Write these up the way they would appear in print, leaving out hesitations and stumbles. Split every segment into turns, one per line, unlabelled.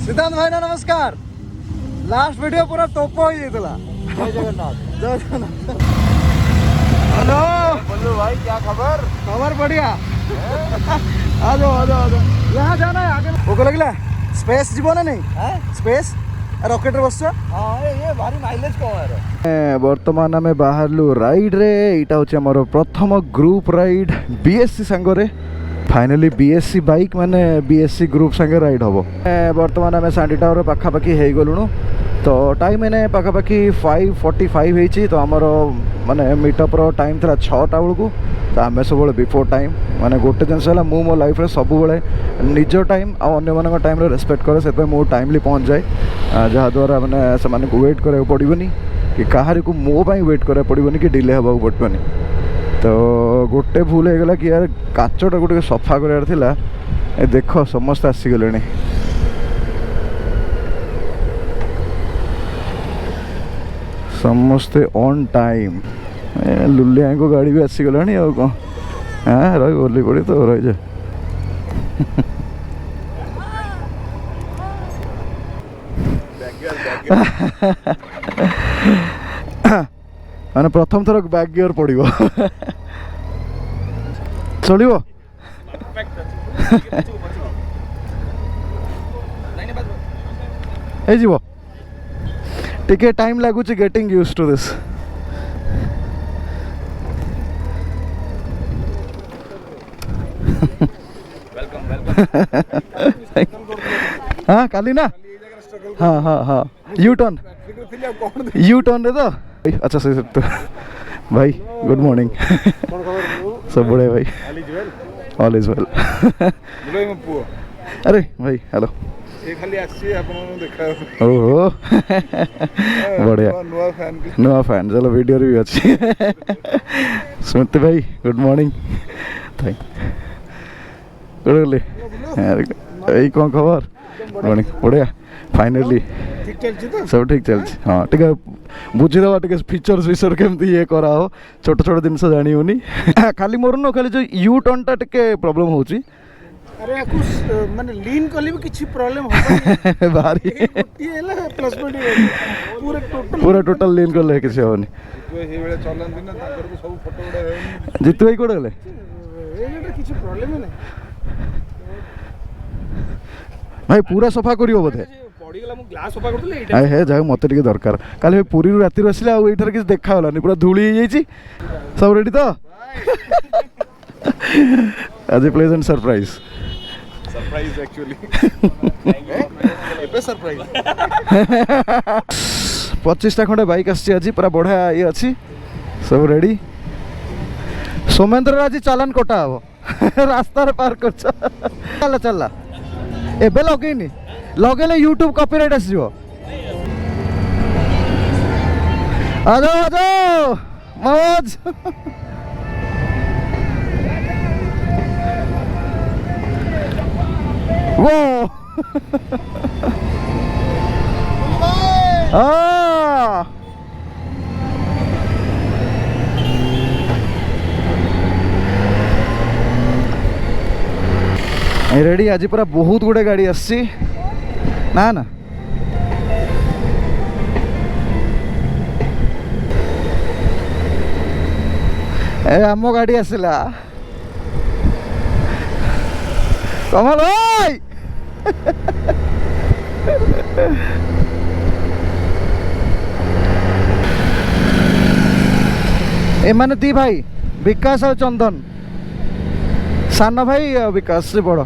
सिद्धांत भाई ना नमस्कार। लास्ट वीडियो पूरा टोपो हो जाता। जय जगन्नाथ। जय जगन्नाथ। हेलो बोलो भाई, क्या खबर? खबर बढ़िया। आ जाओ आ जाओ आ जाओ। यहाँ जाना है आगे। भोक लगला स्पेस जीव ना नहीं स्पेस रॉकेट रे बस। हाँ ये भारी माइलेज कम है। वर्तमान आम बाहरलु राइड रे। इटा होचे हमर प्रथम ग्रुप राइड बीएससी संगरे। फाइनाली बीएससी बाइक माने बीएससी ग्रुप संगे राइड हम। वर्तमान आम सांडी टावर पाखापाखि हो गलुणु। तो टाइम मैंने पाखापाखि 5:45 होती। तो आमर माने मीटअप्र टाइम था 6टा बेलू। तो आम सब बिफोर टाइम माने गोटे जिनस मु मो लाइफ सब निज टाइम आने टाइम रेस्पेक्ट करे। से मो टाइमली पहुँच जाए जहाँद्वारा मैंने से वेट करा पड़ोनी कि कहार को मो वेट करा पड़ोनी कि डिले होगा पड़ोनी। तो गोटे भूल हो गला कि यार काचटा गोटे सफा करार देख समस्त आसीगले। समस्ते ऑन टाइम। लुलिया को गाड़ी भी आसीगला आ कौन। हाँ रही ओली पड़ी तो रही जाए। मैंने प्रथम थर बैक गियर पड़ो चलो टिके टाइम लगुच गेटिंग यूज टू दिस। हाँ काली ना। हाँ हाँ हाँ यू टर्न रे तो अच्छा सही तो भाई गुड मॉर्निंग। सब बढ़िया भाई ऑल इज वेल। अरे भाई हेलो ओहो बढ़िया नुआ फैन चलो वीडियो भी अच्छी। स्मृति भाई गुड मॉर्निंग। यही कौन खबर मॉर्निंग बढ़िया फाइनली सब ठीक चलती। हाँ टे बुझीदवा टे फीचर्स विषय केमती ये करा हो छोट छोट जिनस जानी होनी। खाली मोर न खाली जो यू टर्न टा टिके प्रॉब्लम होची।
अरे माने लीन कली भी किछि प्रॉब्लम होबा
भारी
एला प्लस पॉइंट
पूरा टोटल लीन करले किछि होनी।
हे बेले चलन दिन ताकर तो सब फोटो उडा हेनी।
जितु भाई कोड गले
एटा किछि प्रॉब्लम नै
भाई पूरा सफा करियो बोधे
पड़ी गला मु ग्लास सफा करतले एटा
आए हे जाय मते टिके दरकार। काले पुरी रु राती आसिले आ एठार किछ देखा होलानी पूरा धूली हो जाईची। सब रेडी तो आज प्लेजेंट सरप्राइज
सरप्राइज एक्चुअली एबे सरप्राइज
25टा खंडे बाइक आसी आज पूरा बढ़िया ये अच्छी सब रेडी। सोमेंद्र आज चालान कटा हम रास्ता रे पार कर चला चला एबे लगेनी लगेले यूट्यूब कॉपीराइट आसीबो। आ जाओ मौज। वो रेडी आज पूरा बहुत गुड़े गाड़ी आसी ना ना ए आम गाड़ी आसला कमल भाई। एमाने दी भाई विकास और चंदन सान भाई विकास से बड़।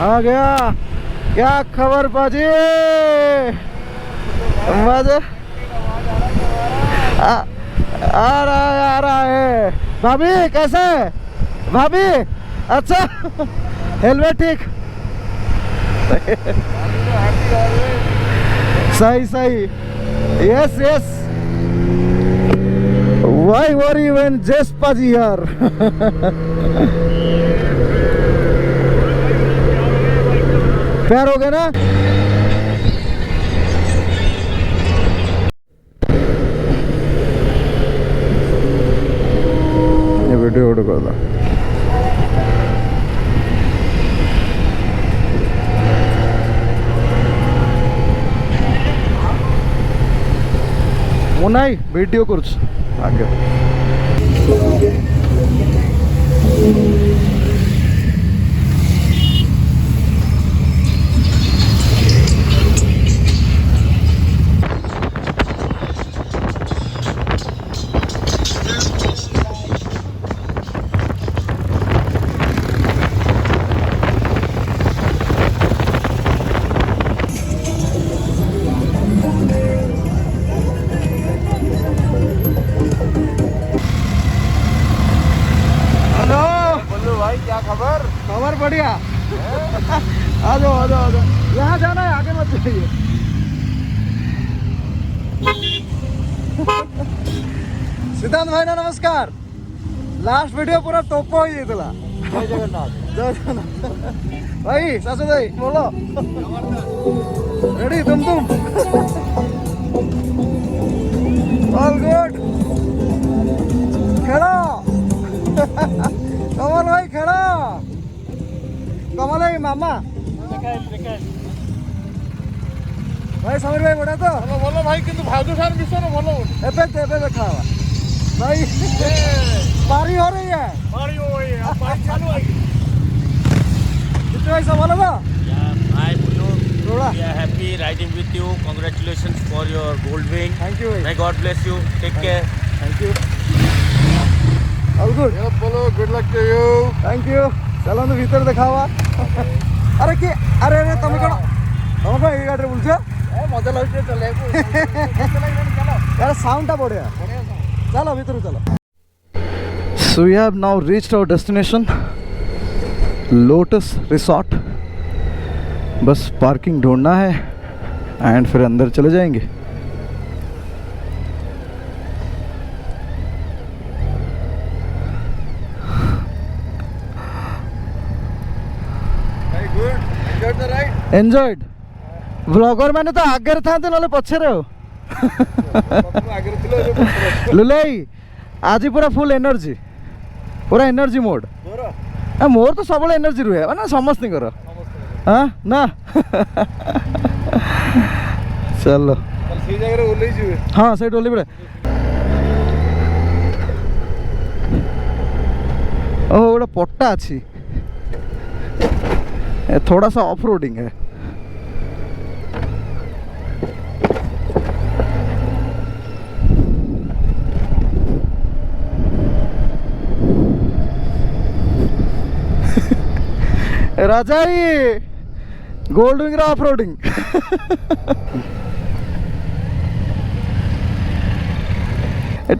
आ गया क्या खबर बाजी मजा आ रहा है। भाभी कैसे भाभी अच्छा हेलमेट ठीक सही सही yes yes why worry when Jespa ji here। प्यार हो गया ना। ये वीडियो कर दो मोनाई वीडियो कुछ आगे खबर बढ़िया आ जाओ आ जाओ आ जाओ यहाँ जाना है आगे मत जाइए सिद्धांत भाई ना नमस्कार लास्ट वीडियो पूरा टोपो ही इतला जय जगन्नाथ भाई सासू भाई बोलो रेडी तुम ऑल गुड खेलो कमल भाई खेलो कमल भाई मामा भाई समीर भाई बड़ा तो
बोलो भाई किंतु भाजु सार मिशन बोलो
एबे देखा भाई पारी हो रही है
पारी हो रही है पारी चालू है
कितने भाई संभालो ना
Hi Pulu,
थोड़ा
we are happy riding with you. Congratulations for your gold wing.
Thank you भाई
May God bless you. Take care.
Thank you all good
बोलो good luck to you
thank you चलो तो भीतर देखावा अरे कि अरे अरे तुम कौन तुम कौन ये गाड़ी बोलছো
मजा लाଗୁଛି ଚଲେଇବାକୁ
यार साउंडটা बढ़िया चलो भीतर चलो so we have now reached our destination lotus resort बस पार्किंग ढूंढना है एंड फिर अंदर चले जाएंगे एंजॉयड ब्लॉगर मैंने तो आगे था ना पछे लुलाई आज पूरा फुल एनर्जी पूरा एनर्जी मोड मोर तो सब एनर्जी रुहे ना समस्त हाँ ना चलो हाँ से ओल्ली पड़े ओह गोटे पट्टा अच्छी थोड़ा सा ऑफ रोडिंग है राजाई गोल्ड विंग ऑफ रोडिंग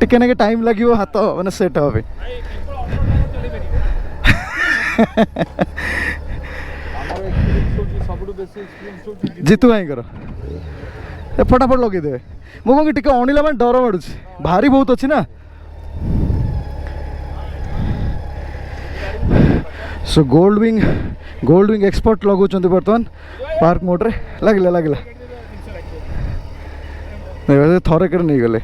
टिके ना टाइम लगे हाथ मैंने सेट हे जीतू भाई फटाफट लगेदे मुझे टिके अणिला मैं डर माड़ू भारी बहुत अच्छी ना सो गोल्ड विंग एक्सपर्ट लगाउछन्ति बर्तमान पार्क मोड रे लागिला लागिला थरे कर नहीं गले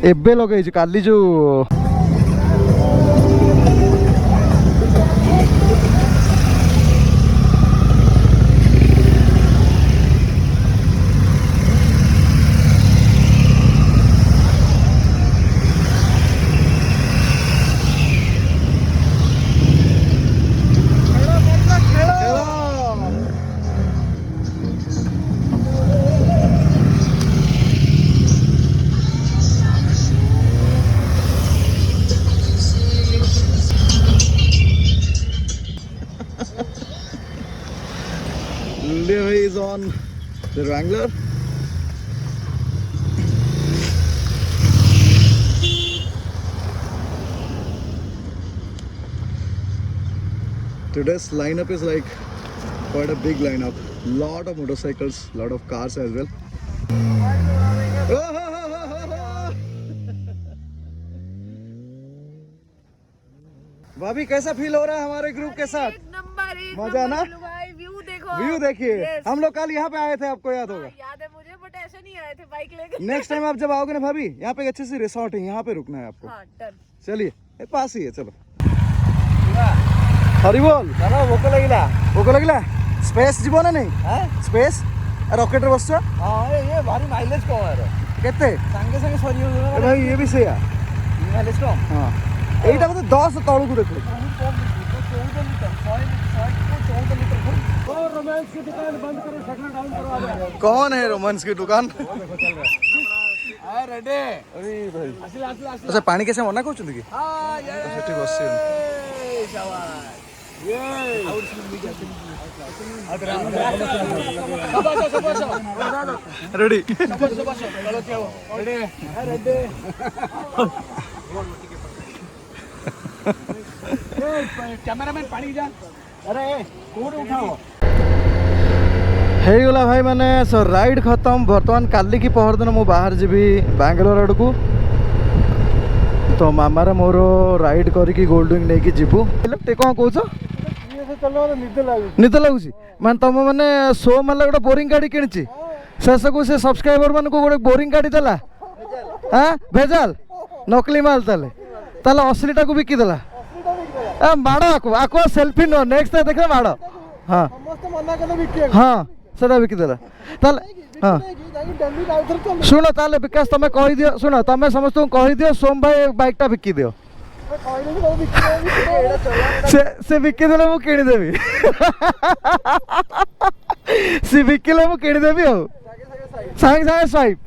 एबे लगे काली जो Leo is on the Wrangler. Today's lineup is like quite a big lineup. Lot of motorcycles, lot of cars as well. भाभी कैसा फील हो रहा है हमारे ग्रुप के साथ? मजा ना?
व्यू देखो,
व्यू देखिए। हम लोग कल यहाँ पे आए थे, आपको याद होगा?
याद है मुझे, बट ऐसे नहीं नहीं आए थे बाइक लेकर।
नेक्स्ट टाइम आप जब आओगे ना भाभी, यहाँ पे एक अच्छे से रिसोर्ट है, यहाँ पे रुकना है आपको।
हाँ डन।
चलिए ये पास ही है, चलो। हरी बोल। भोक लगिला स्पेस जीव ना नहीं स्पेस रॉकेट रे बसछ
ये भारी माइलेज कम है
केते
संगे संगे सरी हो
भाई ये भी सेया
माइलेज कम
हाँ एटा बोले 10 तळू को देखो।
14 लीटर और रोमांस की दुकान बंद करो, शटर डाउन करो, आ जाओ।
कौन है रोमांस की दुकान?
हां रेडी।
अरे भाई
असली असली असली
अच्छा पानी कैसे मना कहउछ कि
हां ये
सेठी बसछ
शाबाश ये और
रेडी
कैमरामैन पानी जा अरे कोड उठाओ
ହେଇଗଲା ଭାଇ ମାନେ ସो ରାଇଡ୍ ଖତମ। ବର୍ତ୍ତମାନ କାଲି କି ପହରଦିନ ମୁଁ ବାହାର ଯିବି ବାଙ୍ଗାଲୋର ଆଡ଼କୁ। ତ ମାମାର ମୋର ରାଇଡ୍ କରିକି ଗୋଲ୍ଡ ୱିଙ୍ଗ ନେଇକି ଯିବୁ। ଟିକେ କ'ଣ କହୁଛ? ନିଦ ଲାଗୁଛି ମାନେ ତମ ମାନେ ଶୋ ମାରିଲା ଗୋଟେ ବୋରିଂ ଗାଡ଼ି କିଣିଛି, ଶେଷକୁ ସେ ସବସ୍କ୍ରାଇବର ମାନଙ୍କୁ ଗୋଟେ ବୋରିଂ ଗାଡ଼ି ଦେଲା। ହଁ ଭେଜାଲ ନକଲି ମାଲ। ତାହେଲେ ତାହେଲେ ଅସଲିଟାକୁ ବିକିଦେଲା। ମାଡ଼ ଆକୁ ସେଲ୍ଫି ନୁହଁ, ନେକ୍ସଟ ଦେଖିଲେ ମାଡ଼। ହଁ ହଁ ସେଟା ବିକିଦେଲା ତାହେଲେ। ହଁ ଶୁଣ ତାହେଲେ ବିକାଶ ତମେ କହିଦିଅ, ଶୁଣ ତମେ ସମସ୍ତଙ୍କୁ କହିଦିଅ ସୋମ ଭାଇ ବାଇକଟା ବିକିଦିଅ। ସେ ବିକିଦେଲେ ମୁଁ କିଣିଦେବି। ସେ ବିକିଲେ ମୁଁ କିଣିଦେବି ଆଉ ସାଙ୍ଗେ ସାଙ୍ଗେ ସ୍ୱାଇପ୍।